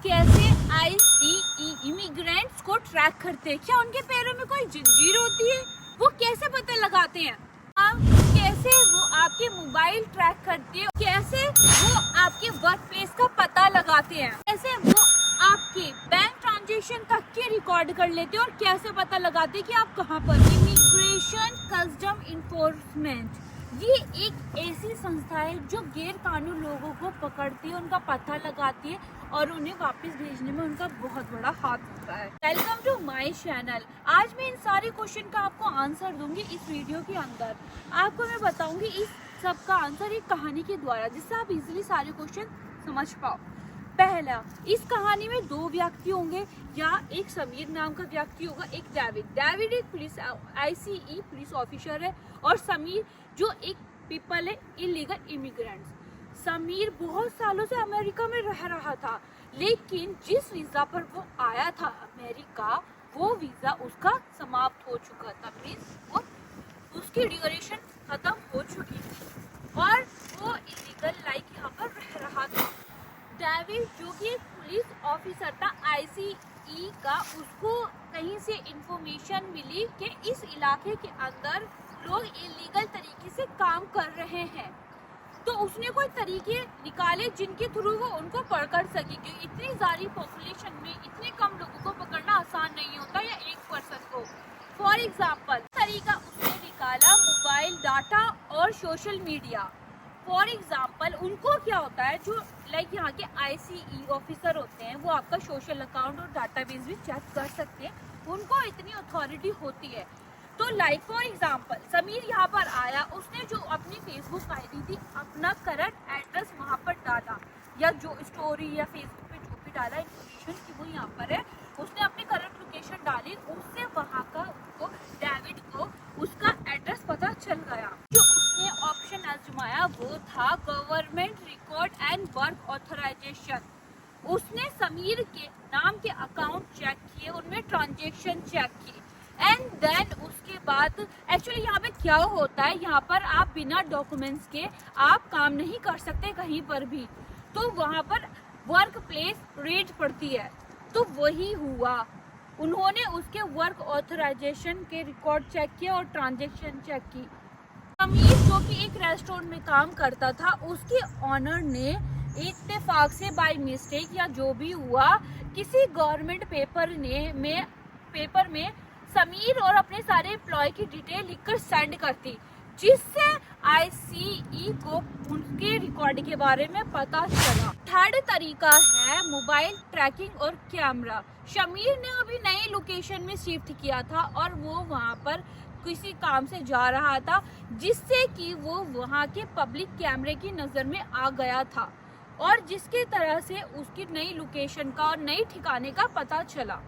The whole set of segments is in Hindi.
कैसे आईसीई इमिग्रेंट्स को ट्रैक करते हैं? क्या उनके पैरों में कोई जंजीर होती है? वो कैसे पता लगाते हैं? कैसे वो आपके मोबाइल ट्रैक करते हैं? कैसे वो आपके वर्क प्लेस का पता लगाते हैं? कैसे वो आपके बैंक ट्रांजेक्शन तक के रिकॉर्ड कर लेते हैं? और कैसे पता लगाते हैं कि आप कहाँ पर? इमिग्रेशन कस्टम इन्फोर्समेंट ये एक ऐसी संस्था है जो गैर कानूनी लोगों को पकड़ती है, उनका पता लगाती है और उन्हें वापस भेजने में उनका बहुत बड़ा हाथ होता है। Welcome to my channel. आज मैं इन सारे क्वेश्चन का आपको आंसर दूंगी इस वीडियो के अंदर। आपको मैं बताऊंगी इस सब का आंसर एक कहानी के द्वारा, जिससे आप इजीली सारे क्वेश्चन समझ पाओ। पहला, इस कहानी में दो व्यक्ति होंगे, या एक समीर नाम का व्यक्ति होगा, एक डेविड एक पुलिस आईसीई पुलिस ऑफिसर है, और समीर जो एक पीपल है इलीगल इमिग्रेंट्स। समीर बहुत सालों से अमेरिका में रह रहा था, लेकिन जिस वीजा पर वो आया था अमेरिका, वो वीजा उसका समाप्त हो चुका था। मीन्स वो उसकी ड्यूरेशन खत्म हो चुकी थी और वो इलीगल लाइक यहाँ पर रह रहा था। डेविड जो कि एक पुलिस ऑफिसर था आईसीई का, उसको कहीं से इंफॉर्मेशन मिली कि इस इलाके के अंदर लोग इलीगल तरीके से काम कर रहे हैं। तो उसने कोई तरीके निकाले जिनके थ्रू वो उनको पकड़ सके, क्योंकि इतनी सारी पॉपुलेशन में इतने कम लोगों को पकड़ना आसान नहीं होता, या एक पर्सन को। फॉर एग्जाम्पल तरीका उसने निकाला मोबाइल डाटा और सोशल मीडिया। फॉर एग्जाम्पल उनको क्या होता है, जो लाइक यहाँ के आईसीई ऑफिसर होते हैं, वो आपका सोशल अकाउंट और डाटाबेस भी चेक कर सकते हैं, उनको इतनी अथॉरिटी होती है। तो लाइक फॉर एग्जाम्पल समीर यहाँ पर आया, उसने जो अपनी फेसबुक आईडी थी, अपना करंट एड्रेस वहाँ पर डाला, या जो स्टोरी या फेसबुक पे जो भी डाला इन्फॉर्मेशन कि वो यहाँ पर है, उसने अपनी करंट लोकेशन डाली, उससे वहाँ का उसको डेविड को उसका एड्रेस पता चल गया। जो उसने ऑप्शन आजमाया वो था government record and work authorisation. उसने समीर के नाम के अकाउंट चेक किए, उनमें ट्रांजेक्शन चेक की, एंड देन उसके बाद एक्चुअली यहाँ पे क्या होता है, यहाँ पर आप बिना डॉक्यूमेंट्स के आप काम नहीं कर सकते कहीं पर भी, तो वहाँ पर वर्क प्लेस रेट पड़ती है। तो वही हुआ, उन्होंने उसके वर्क ऑथराइजेशन के रिकॉर्ड चेक किए और ट्रांजेक्शन चेक की। समीर जो कि एक रेस्टोरेंट में काम करता था, उसके ऑनर ने इत्तेफाक से बाय मिस्टेक या जो भी हुआ, किसी गवर्नमेंट पेपर में समीर और अपने सारे एम्प्लॉय की डिटेल लिखकर सेंड करती, जिससे आईसीई को उनके रिकॉर्ड के बारे में पता चला। थर्ड तरीका है मोबाइल ट्रैकिंग और कैमरा। समीर ने अभी नई लोकेशन में शिफ्ट किया था और वो वहाँ पर किसी काम से जा रहा था, जिससे कि वो वहाँ के पब्लिक कैमरे की नज़र में आ गया था, और जिसकी तरह से उसकी नई लोकेशन का और नई ठिकाने का पता चला।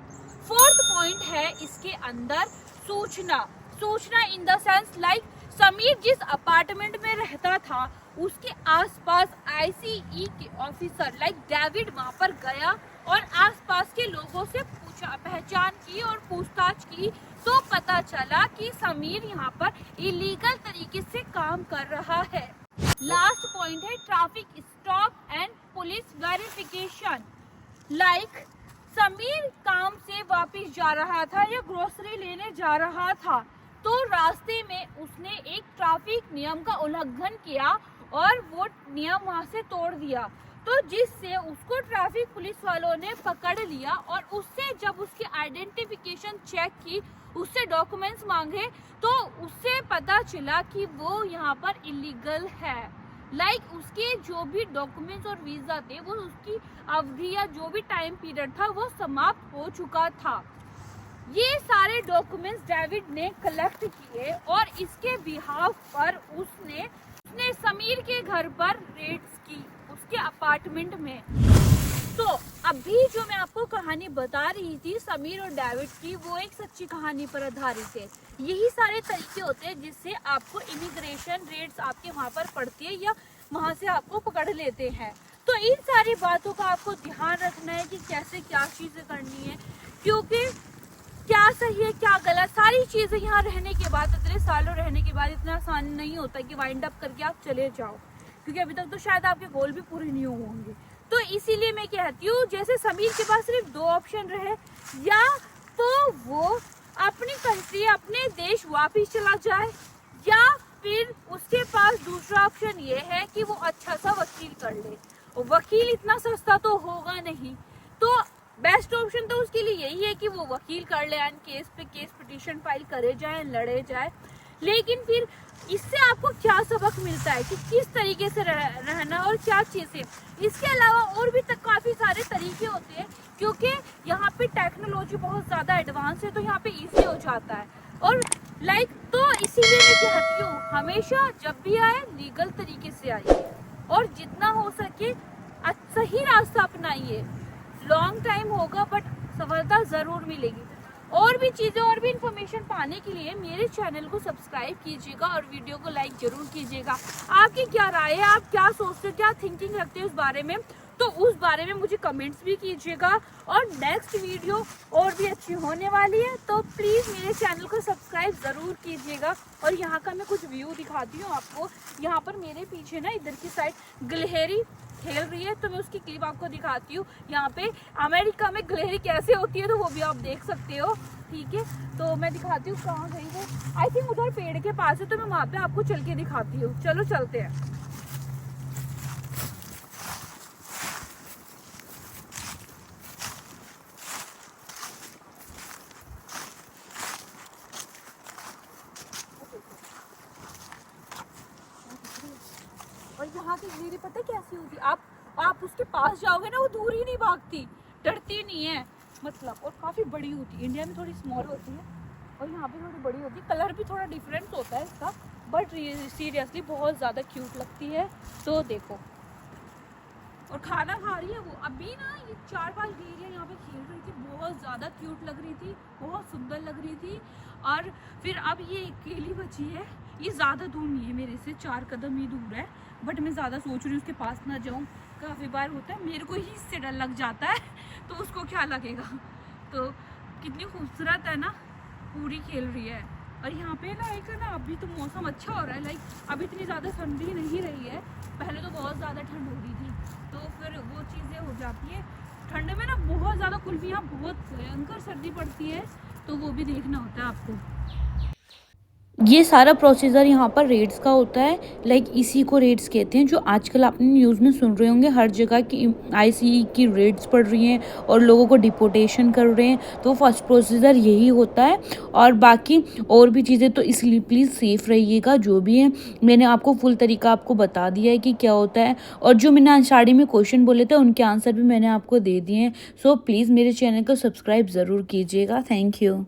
फोर्थ पॉइंट है इसके अंदर सूचना in the sense like Sameer जिस अपार्टमेंट में रहता था, उसके आसपास आईसीई के ऑफिसर लाइक डेविड वहां पर गया और आसपास के लोगों से पहचान की और पूछताछ की, तो पता चला कि समीर यहाँ पर इलीगल तरीके से काम कर रहा है। लास्ट पॉइंट है traffic stop and police verification. Like Sameer काम से वापस जा रहा था या ग्रोसरी लेने जा रहा था, तो रास्ते में उसने एक ट्रैफिक नियम का उल्लंघन किया और वो नियम वहां से तोड़ दिया, तो जिससे उसको ट्रैफिक पुलिस वालों ने पकड़ लिया और उससे जब उसकी आइडेंटिफिकेशन चेक की, उससे डॉक्यूमेंट्स मांगे, तो उससे पता चला कि वो यहाँ पर इलीगल है। लाइक उसके जो भी डॉक्यूमेंट्स और वीजा थे, वो उसकी अवधि या जो भी टाइम पीरियड था वो समाप्त हो चुका था। ये सारे डॉक्यूमेंट्स डेविड ने कलेक्ट किए और इसके बिहाफ पर उसने समीर के घर पर रेड्स की, उसके अपार्टमेंट में। तो अभी जो मैं आपको कहानी बता रही थी समीर और डेविड की, वो एक सच्ची कहानी पर आधारित है। यही सारे तरीके होते हैं जिससे आपको इमिग्रेशन रेड्स आपके वहाँ पर पड़ती है या वहाँ से आपको पकड़ लेते हैं। तो इन सारी बातों का आपको ध्यान रखना है कि कैसे क्या चीज़ें करनी है, क्योंकि क्या सही है क्या गलत, सारी चीज़ें यहाँ रहने के बाद, इतने सालों रहने के बाद इतना आसान नहीं होता कि वाइंड अप करके आप चले जाओ, क्योंकि अभी तक तो शायद आपके गोल भी पूरे नहीं हुए होंगे। तो इसीलिए मैं कहती हूँ जैसे समीर के पास सिर्फ 2 ऑप्शन रहे, या तो वो अपनी कंट्री अपने देश वापिस चला जाए, या फिर उसके पास दूसरा ऑप्शन ये है कि वो अच्छा सा वकील कर ले। वकील इतना सस्ता तो होगा नहीं, तो बेस्ट ऑप्शन तो उसके लिए यही है कि वो वकील कर ले एंड केस पे केस पिटीशन फाइल करे जाए, लड़े जाए। लेकिन फिर इससे आपको क्या सबक मिलता है कि किस तरीके से रहना और क्या चीज़ें। इसके अलावा और भी काफ़ी सारे तरीके होते हैं, क्योंकि यहाँ पे टेक्नोलॉजी बहुत ज़्यादा एडवांस है, तो यहाँ पे इजी हो जाता है। और तो इसीलिए मैं कहती हूँ हमेशा जब भी आए लीगल तरीके से आइए और जितना हो सके सही रास्ता अपनाइए। लॉन्ग टाइम होगा बट सफलता ज़रूर मिलेगी। और भी चीज़ें और भी इंफॉर्मेशन पाने के लिए मेरे चैनल को सब्सक्राइब कीजिएगा और वीडियो को लाइक ज़रूर कीजिएगा। आपकी क्या राय है, आप क्या सोचते हो, क्या थिंकिंग रखते हो उस बारे में, तो उस बारे में मुझे कमेंट्स भी कीजिएगा। और नेक्स्ट वीडियो और भी अच्छी होने वाली है, तो प्लीज़ मेरे चैनल को सब्सक्राइब ज़रूर कीजिएगा। और यहाँ का मैं कुछ व्यू दिखाती हूँ आपको। यहाँ पर मेरे पीछे ना इधर की साइड गिलहरी खेल रही है, तो मैं उसकी क्लिप आपको दिखाती हूँ। यहाँ पे अमेरिका में गिलहरी कैसे होती है तो वो भी आप देख सकते हो, ठीक है। तो मैं दिखाती हूँ कहाँ गई है, आई थिंक उधर पेड़ के पास है, तो मैं वहाँ पे आपको चल के दिखाती हूँ। चलो चलते हैं। और यहाँ की गिलहरी पता है कैसी होती, आप उसके पास जाओगे ना वो दूर ही नहीं भागती, डरती नहीं है मतलब। और काफ़ी बड़ी होती है, इंडिया में थोड़ी स्मॉल होती है और यहाँ पे थोड़ी बड़ी होती है। कलर भी थोड़ा डिफरेंस होता है इसका, बट सीरियसली बहुत ज़्यादा क्यूट लगती है। तो देखो, और खाना खा रही है वो। अभी ना ये 4-5 गिलहरियाँ यहाँ पे खेल रही थी, बहुत ज़्यादा क्यूट लग रही थी, बहुत सुंदर लग रही थी। और फिर अब ये अकेली बची है, ये ज़्यादा दूर नहीं है मेरे से, 4 कदम ही दूर है, बट मैं ज़्यादा सोच रही हूँ उसके पास ना जाऊँ। काफ़ी बार होता है मेरे को ही इससे डर लग जाता है, तो उसको क्या लगेगा। तो कितनी खूबसूरत है ना, पूरी खेल रही है। और यहाँ पे ना अभी तो मौसम अच्छा हो रहा है, अभी इतनी ज़्यादा ठंडी नहीं रही है, पहले तो बहुत ज़्यादा ठंड हो रही थी, तो फिर वो चीज़ें हो जाती है। ठंड में ना बहुत ज़्यादा कुल्फी, यहाँ बहुत भयंकर सर्दी पड़ती है, तो वो भी देखना होता है आपको। ये सारा प्रोसीजर यहाँ पर रेड्स का होता है, इसी को रेड्स कहते हैं, जो आजकल आपने न्यूज़ में सुन रहे होंगे, हर जगह की आईसीई की रेड्स पड़ रही हैं और लोगों को डिपोटेशन कर रहे हैं। तो फर्स्ट प्रोसीजर यही होता है, और बाकी और भी चीज़ें तो इसलिए प्लीज़ सेफ़ रहिएगा। जो भी है मैंने आपको फुल तरीका आपको बता दिया है कि क्या होता है, और जो मैंने आषाढ़ी में क्वेश्चन बोले थे उनके आंसर भी मैंने आपको दे दिए हैं। सो प्लीज़ मेरे चैनल को सब्सक्राइब ज़रूर कीजिएगा। Thank you.